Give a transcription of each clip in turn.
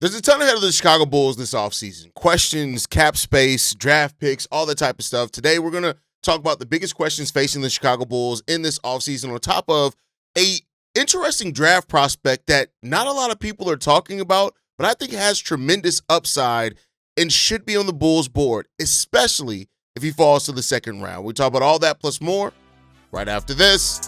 There's a ton ahead of the Chicago Bulls this offseason. Questions, cap space, draft picks, all that type of stuff. Today, we're going to talk about the biggest questions facing the Chicago Bulls in this offseason on top of a interesting draft prospect that not a lot of people are talking about, but I think has tremendous upside and should be on the Bulls board, especially if he falls to the second round. We talk about all that plus more right after this.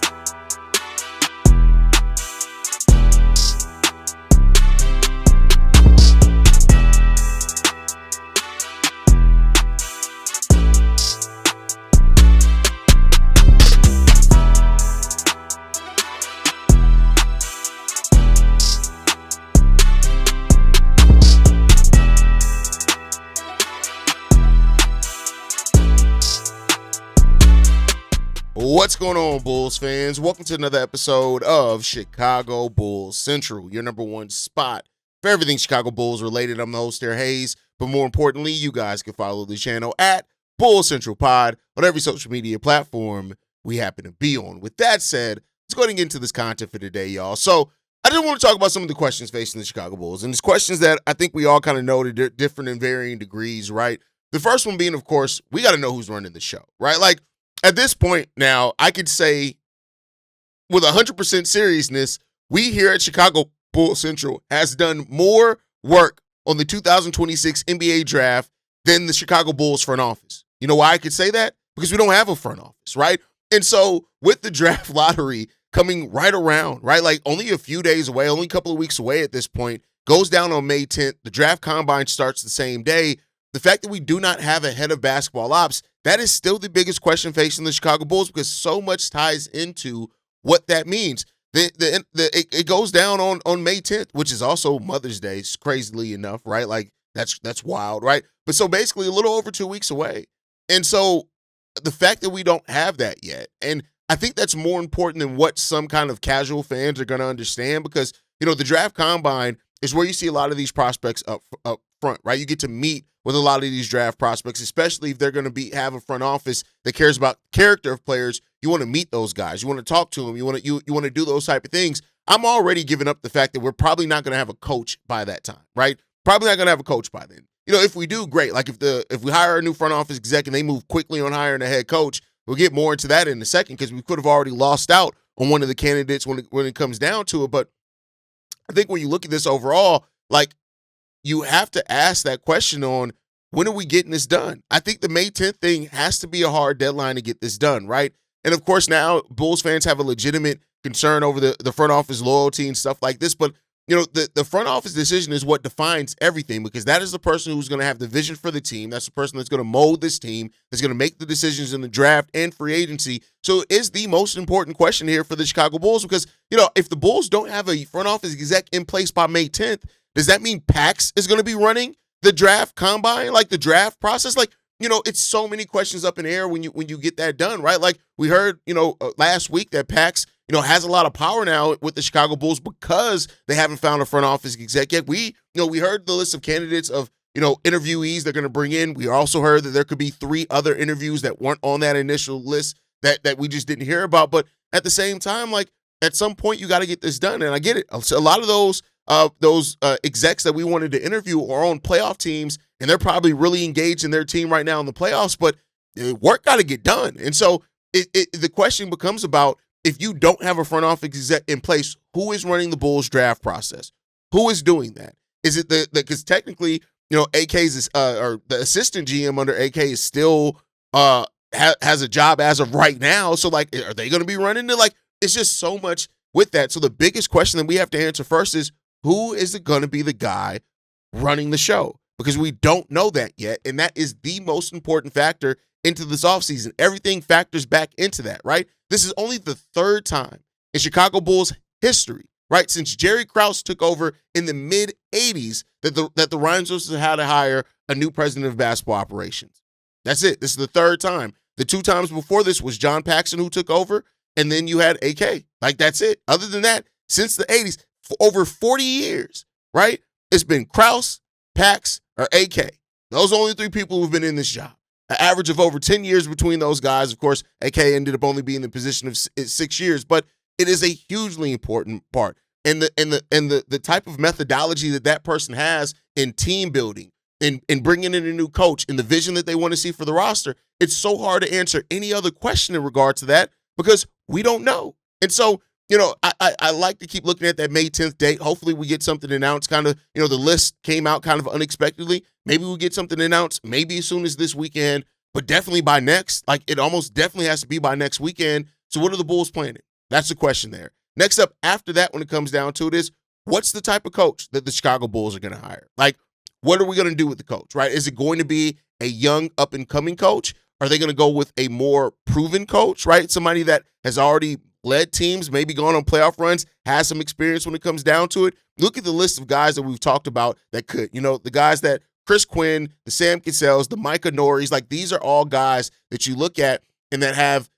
What's going on, Bulls fans? Welcome to another episode of Chicago Bulls Central, your number one spot for everything Chicago Bulls related. I'm the host there, Haize, but more importantly, you guys can follow the channel at Bulls Central Pod on every social media platform we happen to be on. With that said, let's go ahead and get into this content for today, y'all. So I just want to talk about some of the questions facing the Chicago Bulls, and it's questions that I think we all kind of know to different and varying degrees, right? The first one being, of course, we got to know who's running the show, right? Like, at this point now, I could say with 100% seriousness, we here at Chicago Bulls Central has done more work on the 2026 NBA draft than the Chicago Bulls front office. You know why I could say that? Because we don't have a front office, right? And so with the draft lottery coming right around, right, like only a few days away, only a couple of weeks away at this point, goes down on May 10th. The draft combine starts the same day. The fact that we do not have a head of basketball ops, that is still the biggest question facing the Chicago Bulls because so much ties into what that means. It goes down on May 10th, which is also Mother's Day, crazily enough, right? Like, that's wild, right? But so basically a little over 2 weeks away. And so the fact that we don't have that yet, and I think that's more important than what some kind of casual fans are going to understand because, you know, the draft combine is where you see a lot of these prospects up front, right? You get to meet with a lot of these draft prospects, especially if they're going to have a front office that cares about character of players. You want to meet those guys. You want to talk to them. You want to do those type of things. I'm already giving up the fact that we're probably not going to have a coach by that time, right? Probably not going to have a coach by then. You know, if we do, great. Like if we hire a new front office exec and they move quickly on hiring a head coach, we'll get more into that in a second because we could have already lost out on one of the candidates when it comes down to it. But I think when you look at this overall, like, you have to ask that question on when are we getting this done? I think the May 10th thing has to be a hard deadline to get this done, right? And of course, now Bulls fans have a legitimate concern over the front office loyalty and stuff like this. But, you know, the front office decision is what defines everything because that is the person who's going to have the vision for the team. That's the person that's going to mold this team, that's going to make the decisions in the draft and free agency. So it is the most important question here for the Chicago Bulls because, you know, if the Bulls don't have a front office exec in place by May 10th, does that mean Pax is going to be running the draft combine, like the draft process? Like, you know, it's so many questions up in the air when you get that done, right? Like we heard, you know, last week that Pax, you know, has a lot of power now with the Chicago Bulls because they haven't found a front office exec yet. We heard the list of candidates of, you know, interviewees they're going to bring in. We also heard that there could be 3 other interviews that weren't on that initial list that we just didn't hear about. But at the same time, like at some point you got to get this done. And I get it. A lot of those execs that we wanted to interview are on playoff teams, and they're probably really engaged in their team right now in the playoffs, but work got to get done. And so the question becomes about if you don't have a front office exec in place, who is running the Bulls draft process? Who is doing that? Is it because technically, you know, AK's or the assistant GM under AK is still has a job as of right now. So like, are they going to be running it? Like, it's just so much with that. So the biggest question that we have to answer first is, who is going to be the guy running the show? Because we don't know that yet, and that is the most important factor into this offseason. Everything factors back into that, right? This is only the 3rd time in Chicago Bulls history, right, since Jerry Krause took over in the mid-'80s that the Rhinestones had to hire a new president of basketball operations. That's it. This is the 3rd time. The 2 times before this was John Paxson who took over, and then you had AK. Like, that's it. Other than that, since the 80s, for over 40 years, right? It's been Krause, Pax, or AK. Those are only 3 people who've been in this job. An average of over 10 years between those guys. Of course, AK ended up only being in the position of 6 years, but it is a hugely important part. and the type of methodology that person has in team building, in bringing in a new coach, and the vision that they want to see for the roster, it's so hard to answer any other question in regards to that because we don't know. And so, I like to keep looking at that May 10th date. Hopefully we get something announced kind of, the list came out kind of unexpectedly. Maybe we'll get something announced maybe as soon as this weekend, but definitely by next. Like, it almost definitely has to be by next weekend. So what are the Bulls planning? That's the question there. Next up, after that, when it comes down to it, is what's the type of coach that the Chicago Bulls are going to hire? Like, what are we going to do with the coach, right? Is it going to be a young, up-and-coming coach? Are they going to go with a more proven coach, right? Somebody that has already led teams, maybe gone on playoff runs, has some experience when it comes down to it. Look at the list of guys that we've talked about that could, the guys that Chris Quinn, the Sam Cassells, the Micah Norries, like these are all guys that you look at and that have,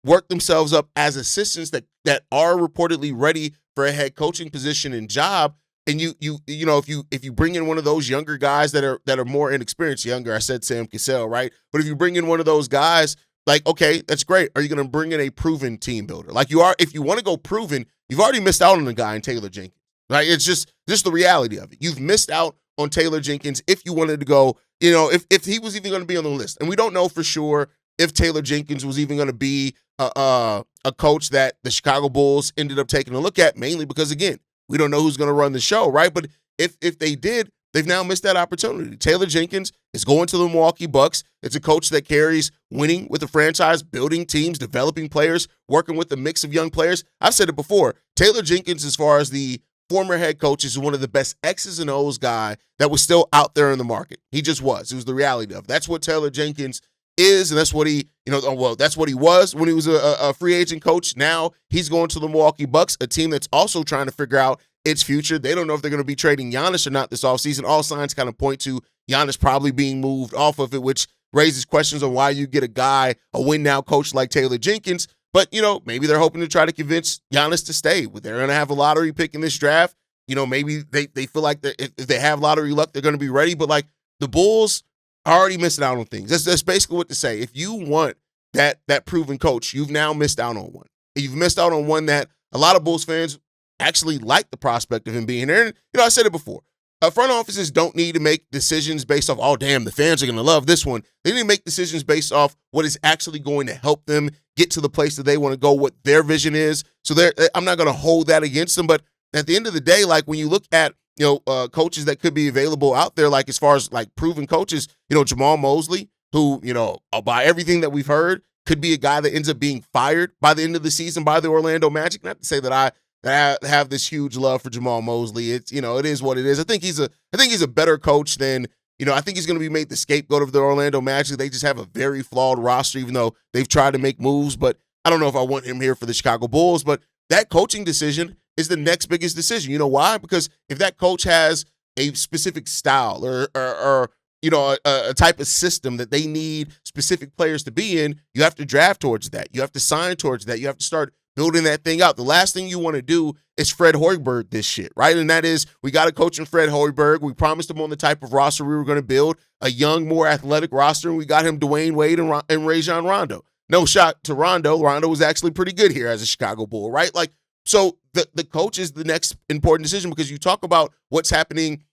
worked themselves up as assistants that are reportedly ready for a head coaching position and job. And if you bring in one of those younger guys that are more inexperienced, younger, I said Sam Cassell, right? But if you bring in one of those guys, like, okay, that's great. Are you going to bring in a proven team builder? Like you are, if you want to go proven, you've already missed out on a guy in Taylor Jenkins, right? It's just the reality of it. You've missed out on Taylor Jenkins if you wanted to go, if he was even going to be on the list. And we don't know for sure if Taylor Jenkins was even going to be a coach that the Chicago Bulls ended up taking a look at, mainly because, again, we don't know who's going to run the show, right? But if they did, they've now missed that opportunity. Taylor Jenkins is going to the Milwaukee Bucks. It's a coach that carries winning with the franchise, building teams, developing players, working with a mix of young players. I've said it before. Taylor Jenkins, as far as the former head coach, is one of the best X's and O's guy that was still out there in the market. He just was. It was the reality of it. That's what Taylor Jenkins is, and that's what he, that's what he was when he was a free agent coach. Now he's going to the Milwaukee Bucks, a team that's also trying to figure out its future. They don't know if they're going to be trading Giannis or not this offseason. All signs kind of point to Giannis probably being moved off of it, which raises questions on why you get a win-now coach like Taylor Jenkins. But, maybe they're hoping to try to convince Giannis to stay. They're going to have a lottery pick in this draft. Maybe they feel like if they have lottery luck, they're going to be ready. But, like, the Bulls are already missing out on things. That's basically what to say. If you want that proven coach, you've now missed out on one. You've missed out on one that a lot of Bulls fans actually like the prospect of him being there. And, I said it before. Front offices don't need to make decisions based off, oh, damn, the fans are going to love this one. They need to make decisions based off what is actually going to help them get to the place that they want to go, what their vision is. So I'm not going to hold that against them. But at the end of the day, like when you look at, coaches that could be available out there, like as far as like proven coaches, Jamal Mosley, who, by everything that we've heard, could be a guy that ends up being fired by the end of the season by the Orlando Magic. Not to say that I have this huge love for Jamal Mosley. It's, it is what it is. I think he's a better coach than, I think he's going to be made the scapegoat of the Orlando Magic. They just have a very flawed roster, even though they've tried to make moves. But I don't know if I want him here for the Chicago Bulls. But that coaching decision is the next biggest decision. You know why? Because if that coach has a specific style or a type of system that they need specific players to be in, you have to draft towards that. You have to sign towards that. You have to start building that thing out. The last thing you want to do is Fred Hoiberg this shit, right? And that is, we got a coach in Fred Hoiberg. We promised him on the type of roster we were going to build, a young, more athletic roster, and we got him Dwayne Wade and Rajon Rondo. No shot to Rondo. Rondo was actually pretty good here as a Chicago Bull, right? Like, so the coach is the next important decision, because you talk about what's happening,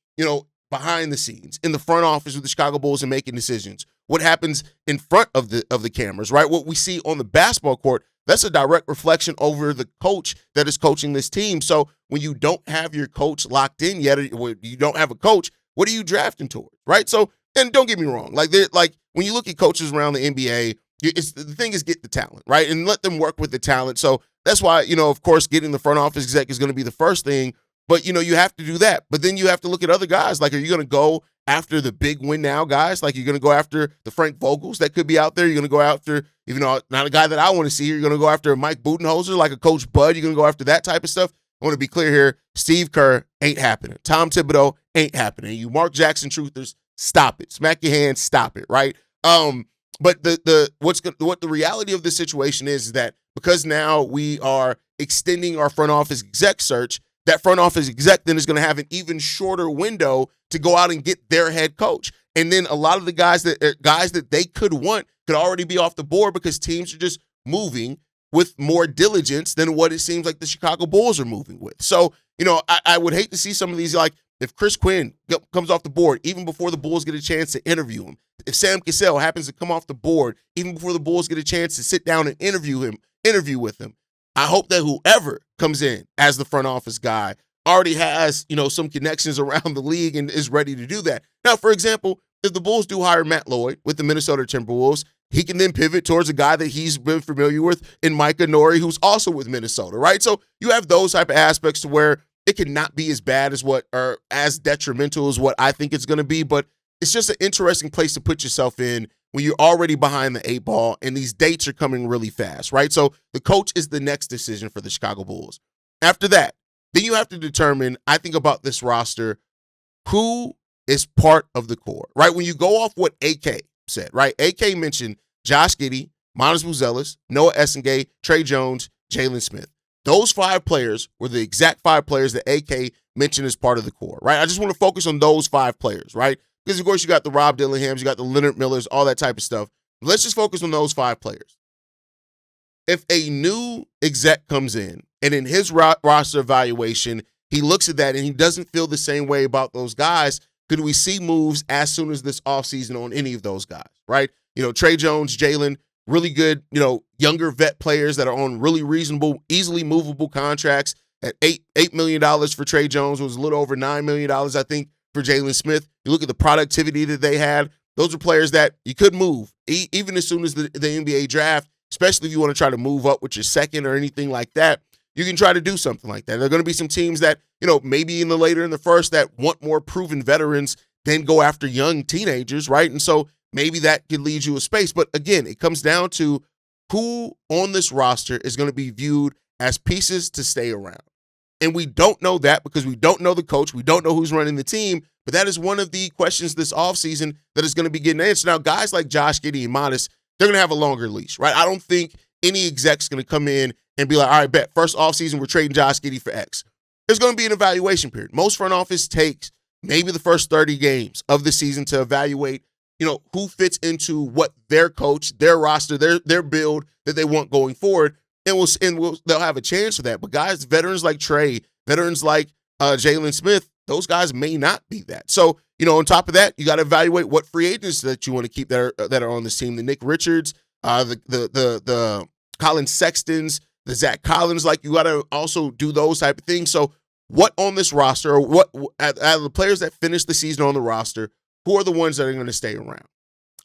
behind the scenes in the front office with the Chicago Bulls and making decisions. What happens in front of the cameras, right? What we see on the basketball court, that's a direct reflection over the coach that is coaching this team. So when you don't have your coach locked in yet, or you don't have a coach, what are you drafting towards, right? So, and don't get me wrong, like when you look at coaches around the NBA, the thing is get the talent, right? And let them work with the talent. So that's why, of course, getting the front office exec is going to be the first thing. But, you have to do that. But then you have to look at other guys. Like, are you going to go after the big win now guys? Like, you're going to go after the Frank Vogels that could be out there. You're going to go after, even though not a guy that I want to see. You're going to go after Mike Budenholzer, like a Coach Bud. You're going to go after that type of stuff. I want to be clear here. Steve Kerr ain't happening. Tom Thibodeau ain't happening. You Mark Jackson truthers, stop it. Smack your hands, stop it, right? But what the reality of this situation is that because now we are extending our front office exec search, that front office exec then is going to have an even shorter window to go out and get their head coach. And then a lot of the guys that they could want could already be off the board because teams are just moving with more diligence than what it seems like the Chicago Bulls are moving with. So I would hate to see some of these, like if Chris Quinn comes off the board, even before the Bulls get a chance to interview him. If Sam Cassell happens to come off the board, even before the Bulls get a chance to sit down and interview with him. I hope that whoever comes in as the front office guy already has, some connections around the league and is ready to do that. Now, for example, if the Bulls do hire Matt Lloyd with the Minnesota Timberwolves, he can then pivot towards a guy that he's been familiar with in Micah Nori, who's also with Minnesota, right? So you have those type of aspects to where it cannot be as bad as or as detrimental as what I think it's going to be, but it's just an interesting place to put yourself in when you're already behind the 8 ball and these dates are coming really fast, right? So the coach is the next decision for the Chicago Bulls. After that, then you have to determine, I think about this roster, who is part of the core, right? When you go off what AK said, right? AK mentioned Josh Giddey, Manas Buzelis, Noah Essengay, Trey Jones, Jalen Smith. Those 5 players were the exact 5 players that AK mentioned as part of the core, right? I just want to focus on those 5 players, right? Because, of course, you got the Rob Dillinghams, you got the Leonard Millers, all that type of stuff. Let's just focus on those 5 players. If a new exec comes in and in his roster evaluation, he looks at that and he doesn't feel the same way about those guys, could we see moves as soon as this offseason on any of those guys, right? Trey Jones, Jalen, really good, younger vet players that are on really reasonable, easily movable contracts at $8 million for Trey Jones, was a little over $9 million, I think, for Jalen Smith. You look at the productivity that they had. Those are players that you could move, even as soon as the NBA draft, especially if you want to try to move up with your second or anything like that. You can try to do something like that. There are going to be some teams that, maybe later in the first that want more proven veterans than go after young teenagers, right? And so maybe that could lead you a space. But again, it comes down to who on this roster is going to be viewed as pieces to stay around. And we don't know that because we don't know the coach. We don't know who's running the team. But that is one of the questions this offseason that is going to be getting answered. Now, guys like Josh Giddey and Modest, they're going to have a longer leash, right? I don't think any exec's going to come in and be like, all right, bet, first offseason, we're trading Josh Giddey for X. There's going to be an evaluation period. Most front office takes maybe the first 30 games of the season to evaluate, who fits into what their coach, their roster, their build that they want going forward. And they'll have a chance for that. But guys, veterans like Trey, veterans like Jalen Smith, those guys may not be that. So, on top of that, you got to evaluate what free agents that you want to keep that are on this team. The Nick Richards, the Colin Sextons, the Zach Collins, you got to also do those type of things. So what on this roster, or what out of the players that finished the season on the roster, who are the ones that are going to stay around?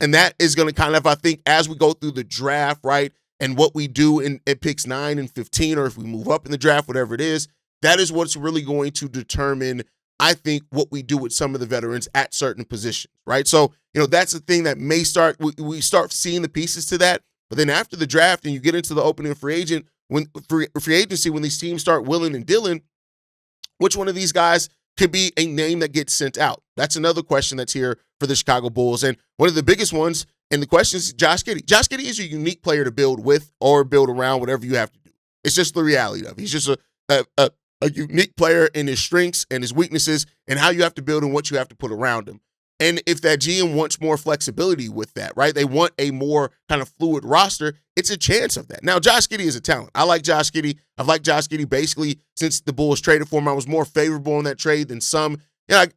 And that is going to kind of, I think, as we go through the draft, right, and what we do in picks 9 and 15, or if we move up in the draft, whatever it is, that is what's really going to determine, I think, what we do with some of the veterans at certain positions, right? So, that's the thing that may start, we start seeing the pieces to that. But then after the draft and you get into the opening free agency, when these teams start willing and dealing, which one of these guys could be a name that gets sent out? That's another question that's here for the Chicago Bulls. And one of the biggest ones, and the question is Josh Giddey. Josh Giddey is a unique player to build with or build around, whatever you have to do. It's just the reality of it. He's just a unique player in his strengths and his weaknesses and how you have to build and what you have to put around him. And if that GM wants more flexibility with that, right, they want a more kind of fluid roster, it's a chance of that. Now, Josh Giddey is a talent. I like Josh Giddey. I've liked Josh Giddey basically since the Bulls traded for him. I was more favorable on that trade than some. I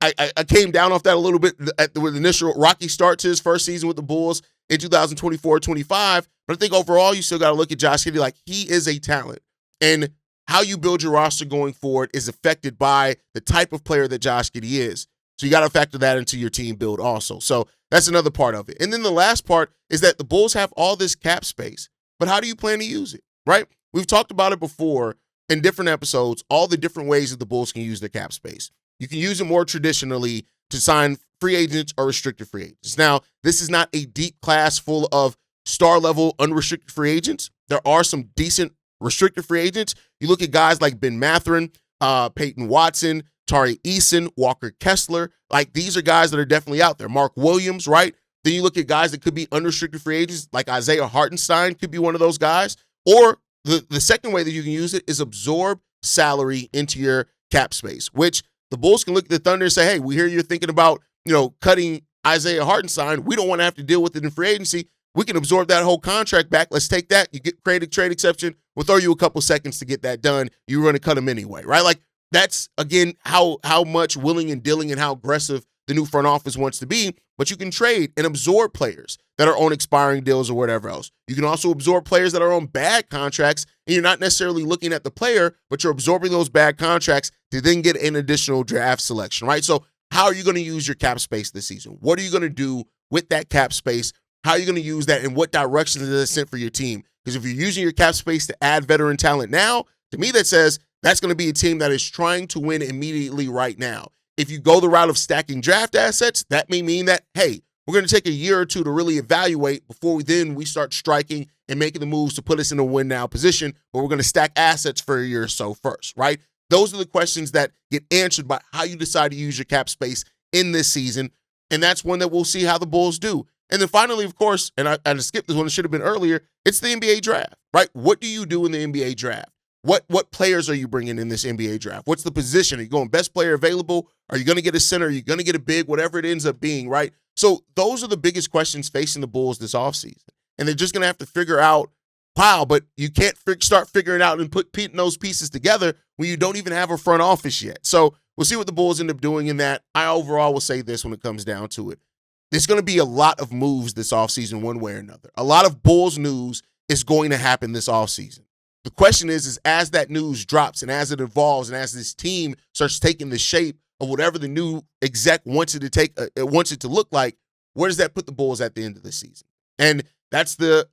came down off that a little bit with the initial rocky start to his first season with the Bulls in 2024-25. But I think overall, you still got to look at Josh Giddey like he is a talent. And how you build your roster going forward is affected by the type of player that Josh Giddey is. So you got to factor that into your team build also. So that's another part of it. And then the last part is that the Bulls have all this cap space, but how do you plan to use it, right? We've talked about it before in different episodes, all the different ways that the Bulls can use their cap space. You can use it more traditionally to sign free agents or restricted free agents. Now, this is not a deep class full of star-level unrestricted free agents. There are some decent restricted free agents. You look at guys like Ben Mathurin, Peyton Watson, Tari Eason, Walker Kessler. These are guys that are definitely out there. Mark Williams, right? Then you look at guys that could be unrestricted free agents, like Isaiah Hartenstein could be one of those guys. Or the second way that you can use it is absorb salary into your cap space, which the Bulls can look at the Thunder and say, hey, we hear you're thinking about, cutting Isaiah Hartenstein. We don't want to have to deal with it in free agency. We can absorb that whole contract back. Let's take that. You create a trade exception. We'll throw you a couple seconds to get that done. You're going to cut him anyway, right? that's again how much willing and dealing and how aggressive the new front office wants to be. But you can trade and absorb players that are on expiring deals or whatever else. You can also absorb players that are on bad contracts, and you're not necessarily looking at the player, but you're absorbing those bad contracts to then get an additional draft selection, right? So how are you going to use your cap space this season? What are you going to do with that cap space? How are you going to use that, and what direction is it sent for your team? Because if you're using your cap space to add veteran talent now, to me that says that's going to be a team that is trying to win immediately right now. If you go the route of stacking draft assets, that may mean that, hey, we're going to take a year or two to really evaluate before we start striking and making the moves to put us in a win-now position, but we're going to stack assets for a year or so first, right? Those are the questions that get answered by how you decide to use your cap space in this season, and that's one that we'll see how the Bulls do. And then finally, of course, and I skipped this one, it should have been earlier, it's the NBA draft, right? What do you do in the NBA draft? What players are you bringing in this NBA draft? What's the position? Are you going best player available? Are you going to get a center? Are you going to get a big? Whatever it ends up being, right? So those are the biggest questions facing the Bulls this offseason. And they're just going to have to figure out, wow, but you can't start figuring out and putting those pieces together when you don't even have a front office yet. So we'll see what the Bulls end up doing in that. I overall will say this when it comes down to it. There's going to be a lot of moves this offseason one way or another. A lot of Bulls news is going to happen this offseason. The question is as that news drops and as it evolves and as this team starts taking the shape of whatever the new exec wants it to look like, where does that put the Bulls at the end of the season? And that's the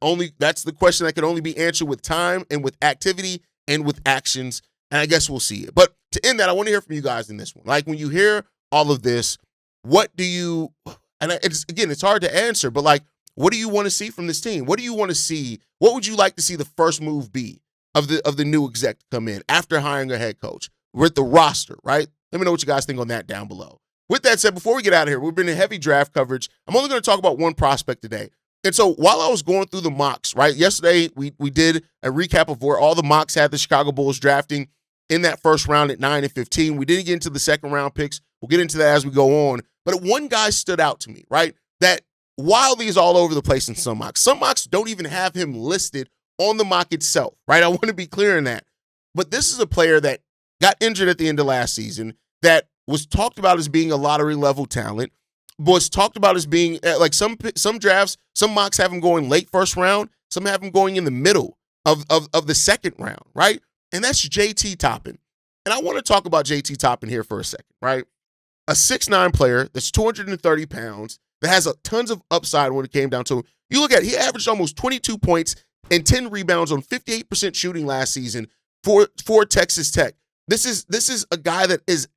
question that can only be answered with time and with activity and with actions. And I guess we'll see it. But to end that, I want to hear from you guys in this one. Like when you hear all of this, what do you, and it's hard to answer, but like, what do you want to see from this team? What do you want to see? What would you like to see the first move be of the new exec to come in after hiring a head coach with the roster, right? Let me know what you guys think on that down below. With that said, before we get out of here, we've been in heavy draft coverage. I'm only going to talk about one prospect today. And so while I was going through the mocks, right, yesterday we did a recap of where all the mocks had the Chicago Bulls drafting in that first round at 9 and 15. We didn't get into the second round picks. We'll get into that as we go on. But one guy stood out to me, right, that while these all over the place in some mocks don't even have him listed on the mock itself, right? I want to be clear in that. But this is a player that got injured at the end of last season that was talked about as being a lottery level talent, was talked about as being like some drafts, some mocks have him going late first round, some have him going in the middle of the second round, right? And that's JT Toppin. And I want to talk about JT Toppin here for a second, right? A 6'9" player that's 230 pounds that has tons of upside when it came down to it. You look at it, he averaged almost 22 points and 10 rebounds on 58% shooting last season for Texas Tech. This is a guy that is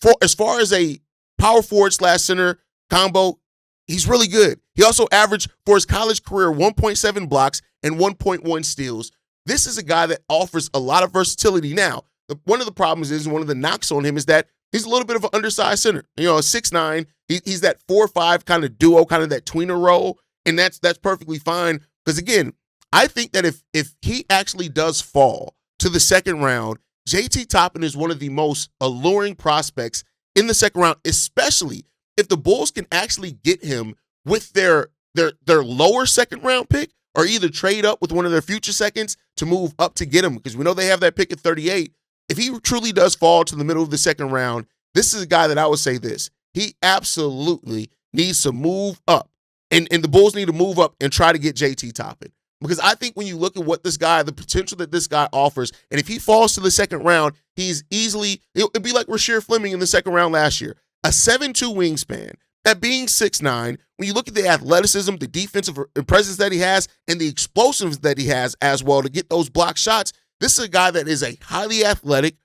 for as far as a power forward / center combo, he's really good. He also averaged for his college career 1.7 blocks and 1.1 steals. This is a guy that offers a lot of versatility. Now, one of the problems is, one of the knocks on him is that he's a little bit of an undersized center. You know, a 6'9", he's that 4-5 kind of duo, kind of that tweener role, and that's perfectly fine. Because again, I think that if he actually does fall to the second round, JT Toppin is one of the most alluring prospects in the second round, especially if the Bulls can actually get him with their lower second round pick, or either trade up with one of their future seconds to move up to get him, because we know they have that pick at 38. If he truly does fall to the middle of the second round, this is a guy that I would say this. He absolutely needs to move up. And the Bulls need to move up and try to get JT Toppin. Because I think when you look at what this guy, the potential that this guy offers, and if he falls to the second round, he's easily, it'd be like Rasheer Fleming in the second round last year. A 7'2" wingspan, at being 6'9", when you look at the athleticism, the defensive presence that he has, and the explosiveness that he has as well to get those block shots, this is a guy that is a highly athletic,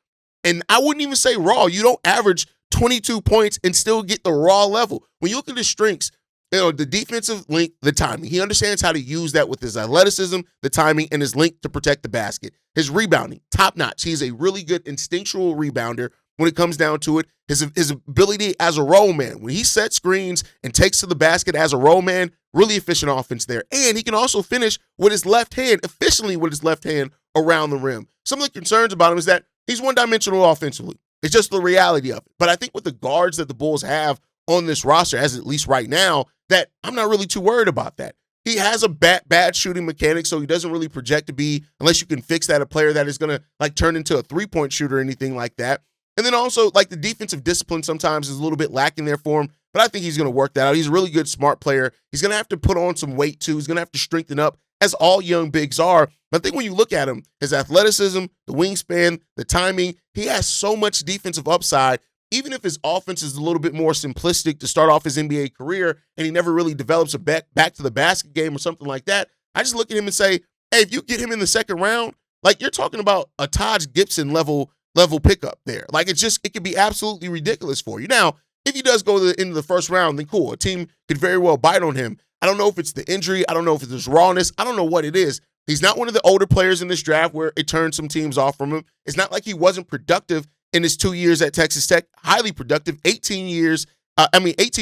and I wouldn't even say raw. You don't average 22 points and still get the raw level. When you look at his strengths, you know, the defensive link, the timing. He understands how to use that with his athleticism, the timing, and his link to protect the basket. His rebounding, top notch. He's a really good instinctual rebounder when it comes down to it. His ability as a roll man, when he sets screens and takes to the basket as a roll man, really efficient offense there. And he can also finish with his left hand, efficiently with his left hand around the rim. Some of the concerns about him is that he's one-dimensional offensively. It's just the reality of it. But I think with the guards that the Bulls have on this roster, as at least right now, that I'm not really too worried about that. He has a bad shooting mechanic, so he doesn't really project to be, unless you can fix that, a player that is going to like turn into a three-point shooter or anything like that. And then also, like, the defensive discipline sometimes is a little bit lacking there for him, but I think he's going to work that out. He's a really good, smart player. He's going to have to put on some weight, too. He's going to have to strengthen up, as all young bigs are. But I think when you look at him, his athleticism, the wingspan, the timing, he has so much defensive upside. Even if his offense is a little bit more simplistic to start off his NBA career and he never really develops a back to the basket game or something like that, I just look at him and say, hey, if you get him in the second round, like, you're talking about a Taj Gibson level pickup there. Like, it could be absolutely ridiculous for you. Now, if he does go to the end of the first round, then cool. A team could very well bite on him. I don't know if it's the injury. I don't know if it's his rawness. I don't know what it is. He's not one of the older players in this draft where it turned some teams off from him. It's not like he wasn't productive in his 2 years at Texas Tech. Highly productive, 18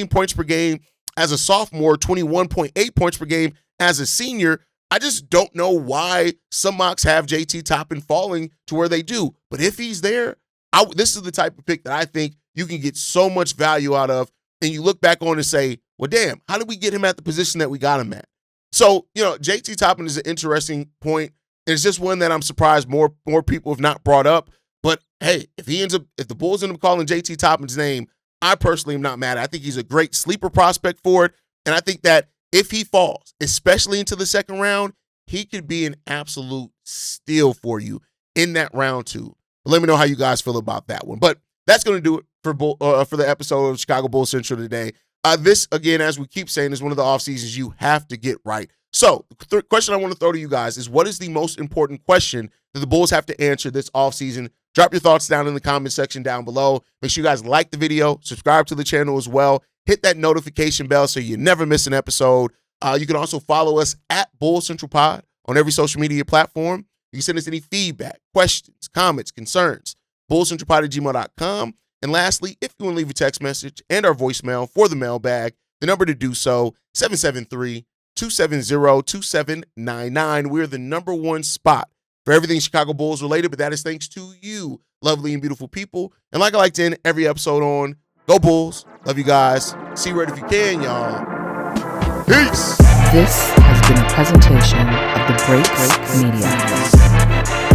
points per game as a sophomore, 21.8 points per game as a senior. I just don't know why some mocks have JT Toppin falling to where they do. But if he's there, this is the type of pick that I think you can get so much value out of. And you look back on and say, well, damn, how did we get him at the position that we got him at? So, JT Toppin is an interesting point. It's just one that I'm surprised more people have not brought up. But hey, if the Bulls end up calling JT Toppin's name, I personally am not mad. I think he's a great sleeper prospect for it. And I think that if he falls, especially into the second round, he could be an absolute steal for you in that round 2. But let me know how you guys feel about that one. But that's going to do it for the episode of Chicago Bulls Central today. This, again, as we keep saying, is one of the off seasons you have to get right. So the question I want to throw to you guys is, what is the most important question that the Bulls have to answer this offseason? Drop your thoughts down in the comment section down below. Make sure you guys like the video, subscribe to the channel as well. Hit that notification bell so you never miss an episode. You can also follow us at Bulls Central Pod on every social media platform. You can send us any feedback, questions, comments, concerns, bullscentralpod@gmail.com. And lastly, if you want to leave a text message and our voicemail for the mailbag, the number to do so, 773-270-2799. We're the #1 spot for everything Chicago Bulls related, but that is thanks to you, lovely and beautiful people. And like I like to end every episode on, go Bulls. Love you guys. See you right if you can, y'all. Peace. This has been a presentation of the Break Media.